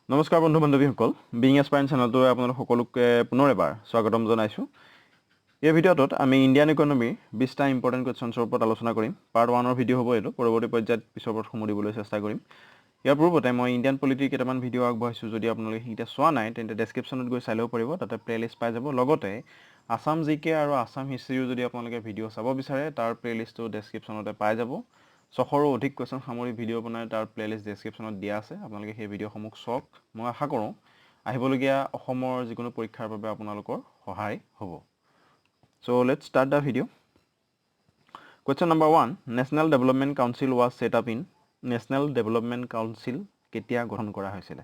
নমস্কাৰ বন্ধু বান্ধৱীসকল বিং এছপাইৰেণ্ট চেনেলটোৱে আপোনালোক সকলোকে পুনৰ এবাৰ স্বাগতম জনাইছোঁ। এই ভিডিঅ'টোত আমি ইণ্ডিয়ান ইকনমিৰ 20টা ইম্পৰ্টেণ্ট কুৱেশ্যনছৰ ওপৰত আলোচনা কৰিম। পাৰ্ট 1ৰ ভিডিঅ' হ'ব এইটো, পৰৱৰ্তী পৰ্যায়ত পিছৰ ওপৰত সময় দিবলৈ চেষ্টা কৰিম। ইয়াৰ পূৰ্বতে মই ইণ্ডিয়ান পলিটিৰ কেইটামান ভিডিঅ' আগবঢ়াইছোঁ, যদি আপোনালোকে সেইকেইটা চোৱা নাই তেন্তে ডেছক্ৰিপশ্যনত গৈ চাই ল'ব পাৰিব, তাতে প্লে'লিষ্ট পাই যাব। লগতে আছাম জিকে আৰু আছাম হিষ্ট্ৰীও যদি আপোনালোকে ভিডিঅ' চাব বিচাৰে তাৰ প্লে'লিষ্টটো ডেছক্ৰিপশ্যনতে পাই যাব। 600ৰো অধিক কুৱেশ্যন সামৰি ভিডিঅ' বনাই তাৰ প্লে'লিষ্ট ডেছক্ৰিপশ্যনত দিয়া আছে, আপোনালোকে সেই ভিডিঅ'সমূহ চাওক। মই আশা কৰোঁ আহিবলগীয়া অসমৰ যিকোনো পৰীক্ষাৰ বাবে আপোনালোকৰ সহায় হ'ব। So let's start the video. Question number 1, National Development Council was set up in National Development Council কেতিয়া গঠন কৰা হৈছিলে?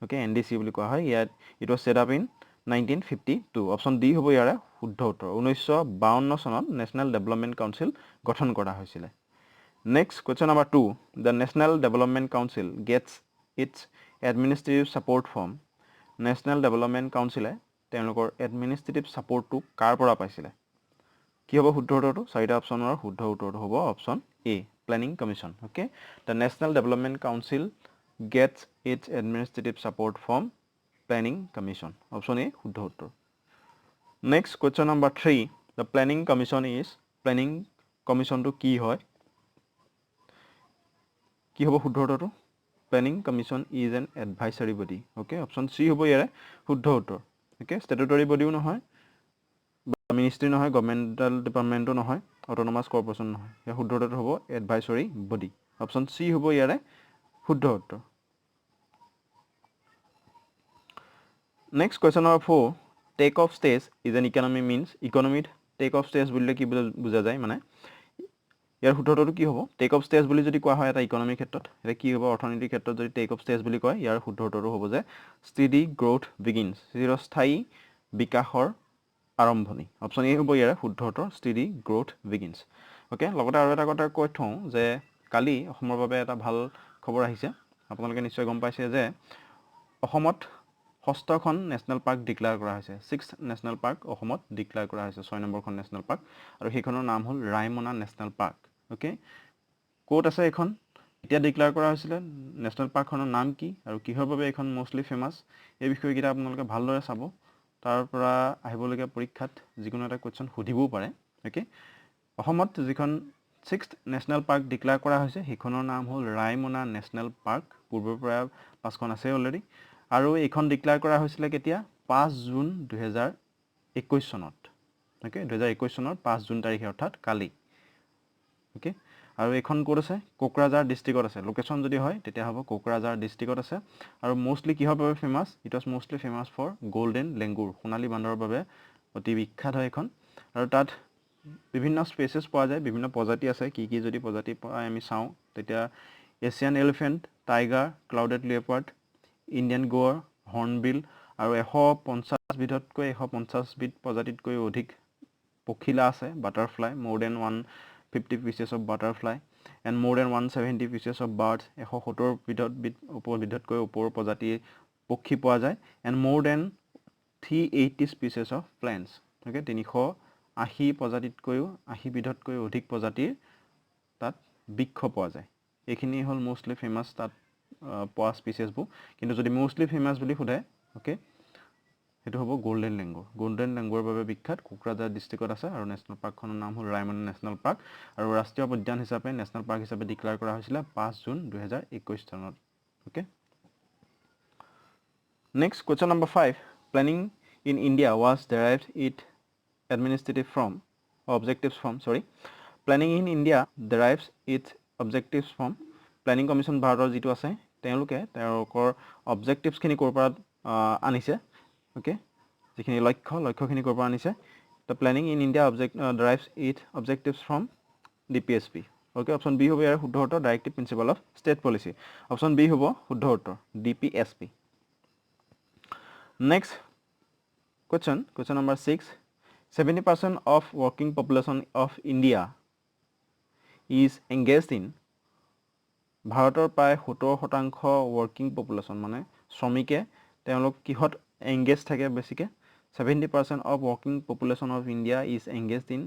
Okay, NDC বুলি কোৱা হয়। ইয়াত it was set up in 1952. Option D হ'ব ইয়াৰে শুদ্ধ উত্তৰ। 1952 চনত নেশ্যনেল ডেভেলপমেণ্ট কাউন্সিল গঠন কৰা হৈছিলে। Next, question number 2, the National Development Council gets its administrative support from National Development Council তেওঁলোকৰ এডমিনিষ্ট্ৰেটিভ ছাপোৰ্টটো কাৰ পৰা পাইছিলে? কি হ'ব শুদ্ধ উত্তৰটো? চাৰিটা অপশ্যনৰ শুদ্ধ উত্তৰটো হ'ব option A, planning commission. Okay, the national development council gets its administrative support from planning commission. Option A শুদ্ধ উত্তৰ। Next question number 3, the planning commission is, planning কমিশ্যনটো কি হয়? কি হ'ব শুদ্ধ উত্তৰটো? Planning commission is an advisory body. Okay, option C হ'ব ইয়াৰে শুদ্ধ উত্তৰ। অ'কে, ষ্টেটুটৰী বডিও নহয়, মিনিষ্ট্ৰী নহয়, গভৰ্ণমেণ্টেল ডিপাৰ্টমেণ্টো নহয়, অট'নমাছ কৰ্পৰেশ্যন নহয়। ইয়াৰ শুদ্ধ উত্তৰটো হ'ব এডভাইচৰী বডি। অপশ্যন চি হ'ব ইয়াৰে শুদ্ধ উত্তৰ। Next question number 4, take off stage is an economy means, ইকনমিত টেক অফ ষ্টেজ বুলিলে কি বুজা যায় মানে? ইয়াৰ শুদ্ধ উত্তৰটো কি হ'ব? টেক অফ ষ্টেজ বুলি যদি কোৱা হয় এটা ইকনমিৰ ক্ষেত্ৰত, এতিয়া কি হ'ব? অৰ্থনীতিৰ ক্ষেত্ৰত যদি টেক অফ ষ্টেজ বুলি কয়, ইয়াৰ শুদ্ধ উত্তৰটো হ'ব যে ষ্টেডি গ্ৰ'থ বিগিনছ, চিৰস্থায়ী বিকাশৰ আৰম্ভণি। অপশ্যন এ হ'ব ইয়াৰে শুদ্ধ উত্তৰ, ষ্টেডি গ্ৰ'থ বিগিনছ। অ'কে, লগতে আৰু এটা কথা কৈ থওঁ যে কালি অসমৰ বাবে এটা ভাল খবৰ আহিছে। আপোনালোকে নিশ্চয় গম পাইছে যে অসমত 6খন নেশ্যনেল পাৰ্ক ডিক্লেয়াৰ কৰা হৈছে। 6th নেশ্যনেল পাৰ্ক অসমত ডিক্লেয়াৰ কৰা হৈছে, 6 নম্বৰখন নেশ্যনেল পাৰ্ক, আৰু সেইখনৰ নাম হ'ল ৰায়মনা নেশ্যনেল পাৰ্ক। অ'কে, ক'ত আছে এইখন? এতিয়া ডিক্লেয়াৰ কৰা হৈছিলে, নেশ্যনেল পাৰ্কখনৰ নাম কি আৰু কিহৰ বাবে এইখন মষ্টলি ফেমাছ, এই বিষয়কেইটা আপোনালোকে ভালদৰে চাব। তাৰ পৰা আহিবলগীয়া পৰীক্ষাত যিকোনো এটা কুৱেশ্যন সুধিবও পাৰে। অ'কে, অসমত যিখন 6th নেশ্যনেল পাৰ্ক ডিক্লেয়াৰ কৰা হৈছে সেইখনৰ নাম হ'ল ৰায়মনা নেশ্যনেল পাৰ্ক। পূৰ্বৰ পৰা 5খন আছে অলৰেডি, আৰু এইখন ডিক্লেয়াৰ কৰা হৈছিলে কেতিয়া? 5 জুন 2021 চনত। অ'কে, 2021 চনৰ 5 জুন তাৰিখে, অৰ্থাৎ কালি। অ'কে, আৰু এইখন ক'ত আছে? কোকৰাঝাৰ ডিষ্ট্ৰিক্টত আছে। লোকেশ্যন যদি হয় তেতিয়া হ'ব কোকৰাঝাৰ ডিষ্ট্ৰিক্টত আছে। আৰু মষ্টলি কিহৰ বাবে famous? It was mostly famous for golden langur, সোণালী বান্দৰৰ বাবে অতি বিখ্যাত হয় এইখন। আৰু তাত বিভিন্ন স্পেচেছ পোৱা যায়, বিভিন্ন প্ৰজাতি আছে। কি কি যদি প্ৰজাতি পাই আমি চাওঁ তেতিয়া Asian elephant, tiger, clouded leopard, Indian gaur, hornbill, আৰু 150 বিধ প্ৰজাতিতকৈ অধিক পখিলা আছে, butterfly, more than 150 pieces of butterfly, and more than 170 pieces of birds, 170 বিধতকৈ ওপৰৰ প্ৰজাতিৰ পক্ষী পোৱা যায়, and more than 380 species of plants. Okay, 380 প্ৰজাতিতকৈও 80 বিধতকৈ অধিক প্ৰজাতিৰ তাত বৃক্ষ পোৱা যায়। এইখিনি হ'ল মষ্টলি ফেমাছ তাত পোৱা স্পিচেছবোৰ। কিন্তু যদি মষ্টলি ফেমাছ বুলি সোধে, অ'কে, সেইটো হ'ব গল্ডেন লেংগুৰ। গল্ডেন লেংগুৰৰ বাবে বিখ্যাত, কোকৰাঝাৰ ডিষ্ট্ৰিক্টত আছে, আৰু নেশ্যনেল পাৰ্কখনৰ নাম হ'ল ৰায়মনা নেশ্যনেল পাৰ্ক, আৰু ৰাষ্ট্ৰীয় উদ্যান হিচাপে নেশ্যনেল পাৰ্ক হিচাপে ডিক্লেয়াৰ কৰা হৈছিলে 5 জুন 2021 চনত। Okay, next question number 5, planning in India was derived it administrative from, objectives from, planning in India derives its objectives from, planning commission ভাৰতৰ যিটো আছে তেওঁলোকে তেওঁলোকৰ অবজেক্টিভছখিনি ক'ৰ পৰা আনিছে? অ'কে, যিখিনি লক্ষ্যখিনি ক'ৰ পৰা আনিছে? The planning in India derives it objectives from DPSP। Okay, option B হ'ব ইয়াৰ শুদ্ধ উত্তৰ, directive principle of state policy. Option B হ'ব শুদ্ধ উত্তৰ, DPSP। Next question number 6, 70% of working population of India is engaged in, ভাৰতৰ প্ৰায় 70% working population মানে শ্ৰমিকে তেওঁলোক কিহত এংগেজ থাকে বেছিকৈ? 70% of working population of India is engaged in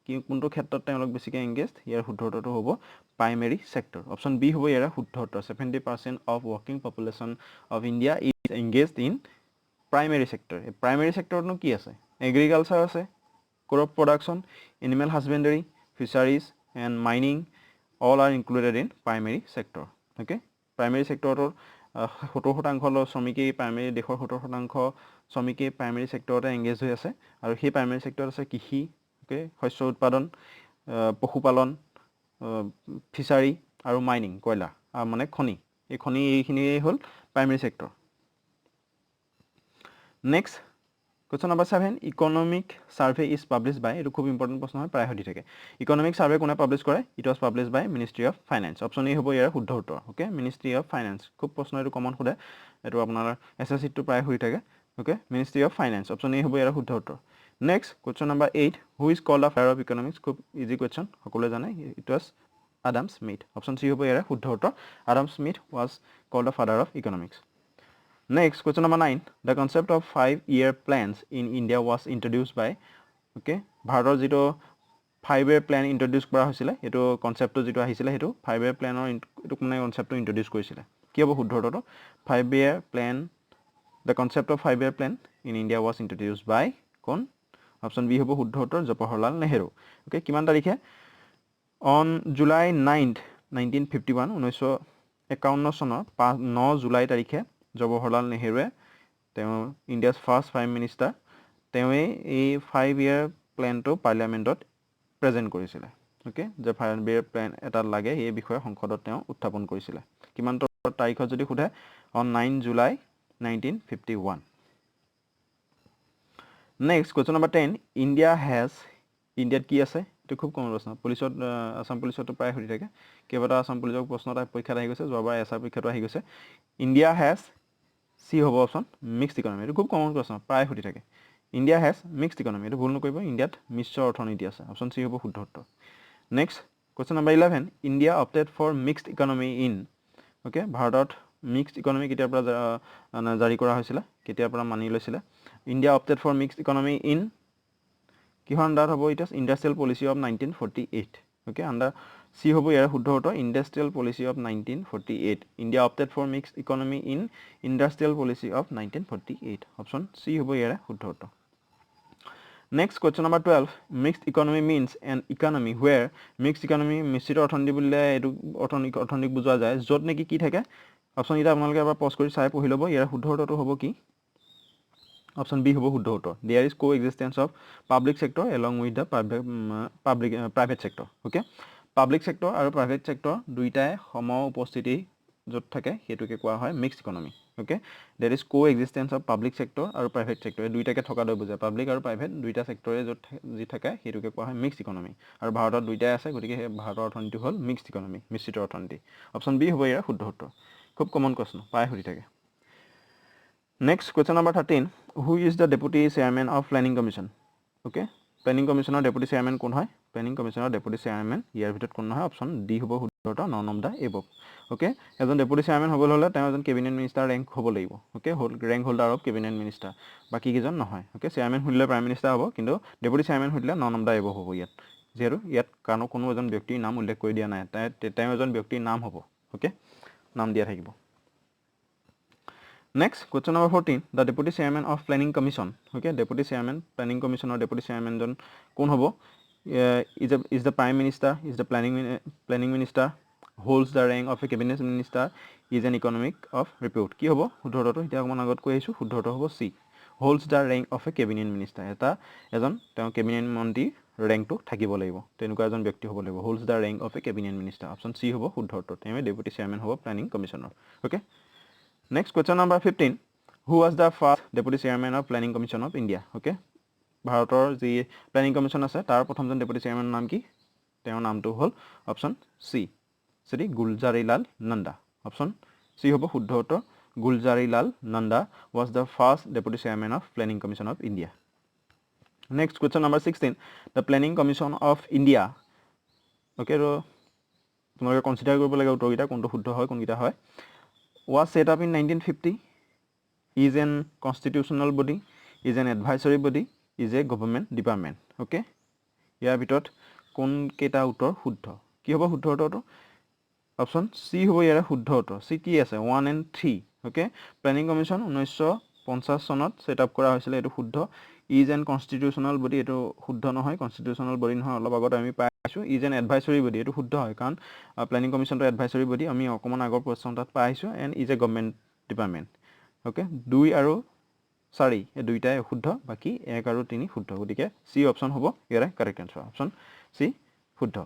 কি কোনটো ক্ষেত্ৰত তেওঁলোক বেছিকৈ এংগেজড ইয়াৰ শুদ্ধ উত্তৰটো হ'ব প্ৰাইমেৰী সেক্টৰ অপশ্যন বি হ'ব ইয়াৰ শুদ্ধ উত্তৰ 70% of working population of India is engaged in primary sector এই প্ৰাইমেৰী সেক্টৰতনো কি আছে এগ্ৰিকালচাৰ আছে crop production animal husbandry fisheries and mining all are included in primary sector okay primary sector 70% শ্ৰমিকেই primary দেশৰ 70% শ্ৰমিকেই primary সেক্টৰতে engage হৈ আছে আৰু সেই primary সেক্টৰত আছে কৃষি ওকে শস্য উৎপাদন পশুপালন ফিচাৰী আৰু মাইনিং কয়লা মানে খনি এইখিনিয়ে হ'ল primary sector next Question number 7 Economic survey is published by এটো খুব ইম্পৰ্টেন্ট প্ৰশ্ন হয় প্ৰায় হদি থাকে Economic survey কোনে পাবলিশ কৰে It was published by Ministry of Finance option A হ'ব ইয়াৰ শুদ্ধ উত্তৰ ওকে Ministry of Finance খুব প্ৰশ্ন এটো কমন খুদে এটো আপোনাৰ SSC টো প্ৰায় হৈ থাকে okay Ministry of Finance option A হ'ব ইয়াৰ শুদ্ধ উত্তৰ Next question number 8 Who is called the father of economics খুব ইজি কোৱেশ্চন সকলোৱে জানে It was Adam Smith option C হ'ব ইয়াৰ শুদ্ধ উত্তৰ Adam Smith was called the father of economics Next, question number 9. The concept of 5-year plans in India was introduced by, okay, ভাৰতৰ যিটো 5-year plan introduce কৰা হৈছিলে এটো কনসেপ্টটো যিটো আহিছিলে হেতু 5-year plaনৰ এটো কোনে কনসেপ্টটো introduce কৰিছিলে কি হ'ব শুদ্ধ উত্তৰটো 5-year plan the concept of 5-year plan in India was introduced by কোন অপচন বি হ'ব শুদ্ধ উত্তৰ জৱাহৰলাল নেহেৰু okay কিমান তাৰিখে on July 9th 1951 1951 চনৰ 9 জুলাই তাৰিখে জৱাহৰলাল নেহেৰুৱে তেওঁ ইণ্ডিয়াছ ফাৰ্ষ্ট প্ৰাইম মিনিষ্টাৰ তেওঁৱে এই 5-year প্ল্যানটো পাৰ্লিয়ামেন্টত প্ৰেজেন্ট কৰিছিলে ওকে যে 5-year প্ল্যান এটা লাগে এই বিষয়ে সংসদত তেওঁ উত্থাপন কৰিছিলে কিমান তাৰিখত যদি খুধে on 9 July 1951 next question number 10 India has ইণ্ডিয়াত কি আছে এটো খুব কমন প্ৰশ্ন পুলিচত আসাম পুলিচত প্ৰায় হৰি থাকে কেৱটা আসাম পুলিচৰ প্ৰশ্নটা পৰীক্ষাত আহি গৈছে যোৱাবাৰ এসআই পৰীক্ষাটো আহি গৈছে ইণ্ডিয়া হ্যাজ সি হ'ব অপচন মিক্সড ইকনমি এটো খুব কমন প্ৰশ্ন প্ৰায় হৰি থাকে ইণ্ডিয়া হ্যাজ মিক্সড ইকনমি এটো ভুল নকৰিব ইণ্ডিয়াত মিশ্ৰ অৰ্থনীতি আছে অপচন সি হ'ব শুদ্ধ উত্তৰ next question number 11 India opted for mixed economy in okay ভাৰতত মিক্সড ইকনমি কেতিয়াৰ পৰা জাৰি কৰা হৈছিল কেতিয়াৰ পৰা মানি লৈছিল India opted for mixed economy in কিহৰ আন্ডাৰত হ'ব it is industrial policy of 1948 okay under C হ'ব ইয়াৰ শুদ্ধ উত্তৰ industrial policy of 1948 India opted for mixed economy in industrial policy of 1948 option C হ'ব ইয়াৰ শুদ্ধ উত্তৰ next question number 12 mixed economy means N economy where mixed economy মিশ্ৰিত অৰ্থনীতি বুলিলে এটো অৰ্থনীতিক বুজোৱা যায় য'ত নেকি কি থাকে অপচন এটা আপোনালোকে এবাৰ পজ কৰি চাই পঢ়ি ল'ব ইয়াৰ শুদ্ধ উত্তৰটো হ'ব কি অপচন বি হ'ব শুদ্ধ উত্তৰ there is coexistence of public sector along with the private sector okay public sector আৰু প্ৰাইভেট সেক্টৰ দুইটাই সম উপস্থিতি য'ত থাকে হেতুকে কোৱা হয় mixed economy okay there is coexistence of public sector আৰু প্ৰাইভেট সেক্টৰ এই দুইটাকে থকা দৈ বুজায় পাব্লিক আৰু প্ৰাইভেট দুইটা সেক্টৰে য'ত যি থাকে হেতুকে কোৱা হয় মিক্সড ইকনমি আৰু ভাৰতত দুইটাই আছে গতিকে ভাৰতৰ অৰ্থনীতি হ'ল মিক্সড ইকনমি মিশ্ৰিত অৰ্থনীতি অপচন বি হ'ব ইয়াৰ শুদ্ধ উত্তৰ খুব কমন প্ৰশ্ন প্ৰায় হৰি থাকে Next question number 13 who is the deputy chairman of planning commission okay planning commissioner deputy chairman কোন হয় planning commissioner deputy chairman ইয়াৰ ভিতৰত কোন নহয় অপচন ডি হ'ব শুদ্ধ উত্তৰ none of the above okay এজন deputy chairman হ'ব হলে তেওঁ এজন কেবিনেট মিনিষ্টাৰ ৰেংক হ'ব লাগিব okay rank holder of cabinet minister বাকি কিজন নহয় okay chairman হলে প্ৰাইম মিনিষ্টাৰ হ'ব কিন্তু deputy chairman হলে নন অফ দা এবভ হ'ব যেহেতু ইয়াত কোনো এজন ব্যক্তিৰ নাম উল্লেখ কৰি দিয়া নাই তেওঁ এজন ব্যক্তিৰ নাম হ'ব okay নাম দিয়া থাকিব Next, question number 14. The Deputy Chairman of Planning Commission. Okay, Deputy Chairman, Planning Commission or Deputy Chairman jon kon hobo is the Prime Minister, is the Planning Minister, holds the rank of a Cabinet Minister, is an economic of repute. Ki hobo? Shuddhorto hita agon agot koi aisu. Shuddhorto hobo C. Holds the rank of a Cabinet Minister. Eta ejon teo Cabinet Mantri rank to thakibo lagibo. Tenuka ejon byakti hobo lagibo. Holds the rank of a Cabinet Minister. Option C hobo shuddhorto. Teme Deputy Chairman hobo Planning Commissioner. Okay. Next question number 15 who was the first deputy chairman of planning commission of India okay ভাৰতৰ যি planning commission আছে তাৰ প্ৰথমজন deputy chairman নাম কি তেওঁৰ নামটো হ'ল option C Shri Gulzarilal Nanda option C হ'ব শুদ্ধ উত্তৰ Gulzarilal Nanda was the first deputy chairman of planning commission of India next question number 16 the planning commission of India okay ro তোমালোকে কনসিডাৰ কৰিব লাগে উত্তৰকেইটা কোনটো শুদ্ধ হয় কোনকেইটা হয় was set up in 1950 is an constitutional body is an advisory body is a government department okay ইয়াৰ ভিতৰত কোন কেইটা উত্তৰ শুদ্ধ কি হ'ব শুদ্ধ উত্তৰটো অপশ্যন চি হ'ব ইয়াৰে শুদ্ধ উত্তৰ চি কি আছে 1 and 3 ওকে প্লেনিং কমিশ্যন 1950 চনত সেট আপ কৰা হৈছিল এটো শুদ্ধ ইজ এন কনস্টিটিউশনাল বডি এটো শুদ্ধ নহয় কনস্টিটিউশনাল বডি নহয় অলপ আগত আমি পাইছো ইজ এন এডভাইসৰি বডি এটো শুদ্ধ হয় কাৰণ প্লেনিং কমিশ্যনটো এডভাইসৰি বডি আমি অকমান আগৰ প্ৰশ্ন তাত পাইছো and is a government department okay 2 আৰু 4 এই দুইটাই শুদ্ধ বাকি 1 আৰু 3 শুদ্ধ গতিকে সি অপশ্যন হ'ব ইয়াৰে কাৰেক্ট আনসাৰ অপশ্যন সি শুদ্ধ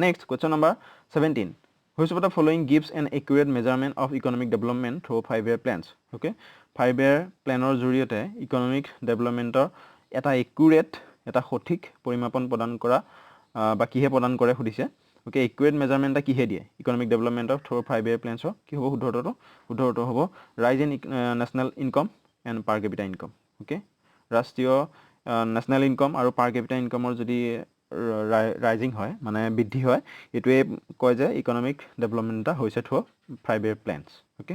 Next, question number 17. Which of the following gives an accurate measurement of economic development through 5-year plans? Okay, 5-year planor জৰিয়তে economic developmentor এটা accurate এটা সঠিক পৰিমাপন প্ৰদান কৰা বা কিহে প্ৰদান কৰে সুধিছে okay accurate measurement টা কিহে দিয়ে economic development of through 5-year plans কি হ'ব শুদ্ধ উত্তৰটো হ'ব rise in national income and per capita income okay ৰাষ্ট্ৰীয় national income আৰু per capita income যদি ৰাইজিং হয় মানে বৃদ্ধি হয় এটোৱে কয় যে ইকোনমিক ডেভেলপমেন্টটা হৈছে থ্ৰু 5-year plans ওকে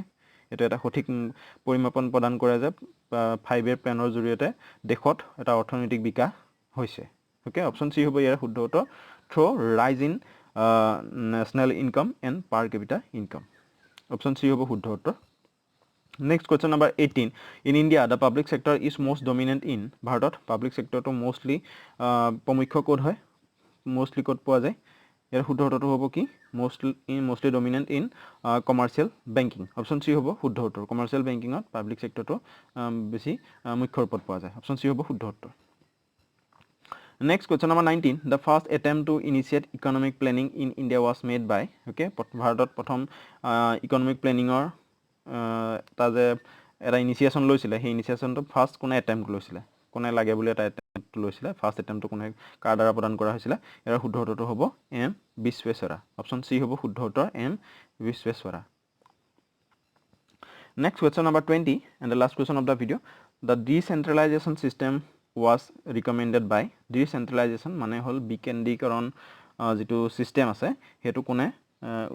এটো এটা সঠিক পৰিমাপন প্ৰদান কৰে যে 5-year প্ল্যানৰ জৰিয়তে দেশত এটা অৰ্থনৈতিক বিকাশ হৈছে ওকে অপচন সি হ'ব ইয়াৰ শুদ্ধ উত্তৰ through rise in national income and per capita income option C হ'ব শুদ্ধ উত্তৰ Next question number 18. In India, the public sector is most dominant in Bharat. Public sector to mostly pamukho code hai. Mostly code পোৱা যায় ইয়াৰ শুদ্ধ উত্তৰটো হ'ব কি mostly dominant in commercial banking. Option C হ'ব শুদ্ধ উত্তৰ commercial banking to public sector to বেছি মুখ্য ৰূপত পোৱা যায়. Option C হ'ব শুদ্ধ উত্তৰ Next question number 19. The first attempt to initiate economic planning in India was made by okay ভাৰতত প্ৰথম economic planning ৰ তা যে এটা ইনিশিয়েশন লৈছিলে সেই ইনিশিয়েশনটো ফার্স্ট কোনে অ্যাটেম্প্ট লৈছিলে কোনে লাগে বুলি এটা অ্যাটেম্প্ট লৈছিলে ফার্স্ট অ্যাটেম্প্টটো কোনে কাৰ দ্বাৰা প্ৰদান কৰা হৈছিলে ইয়াৰ শুদ্ধ উত্তৰটো হ'ব এম বিশ্বেশ্বৰা অপচন সি হ'ব শুদ্ধ উত্তৰ M বিশ্বেশ্বৰা Next question number 20 and the last question of the video the decentralization system was recommended by decentralization মানে হল বিকেন্দ্ৰীকৰণ যেটো সিস্টেম আছে হেতু কোনে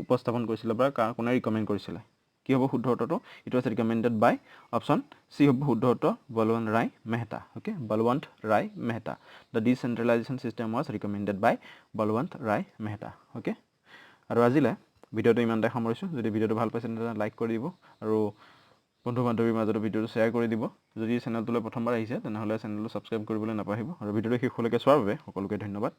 উপস্থাপন কৰিছিল বা কোনে ৰিকমেন্ড কৰিছিল কি হ'ব শুদ্ধ উত্তৰটো it was ৰিকমেন্ডেড by option C হ'ব শুদ্ধ উত্তৰ Balwant Rai Mehta okay Balwant Rai Mehta the decentralization system was recommended by Balwant Rai Mehta okay আৰু আজিলে ভিডিওটো ইমানতে সামৰিছো যদি ভিডিওটো ভাল পাইছে তেন্তে লাইক কৰি দিব আৰু বন্ধু বান্ধৱীৰ মাজত ভিডিওটো শ্বেয়াৰ কৰি দিব যদি চেনেলটোলৈ প্ৰথমবাৰ আহিছে তেনহলে চেনেলটো সাবস্ক্ৰাইব কৰিবলৈ নাপাহৰিব আৰু ভিডিওটো শেষলৈকে চোৱাৰ বাবে সকলোকে ধন্যবাদ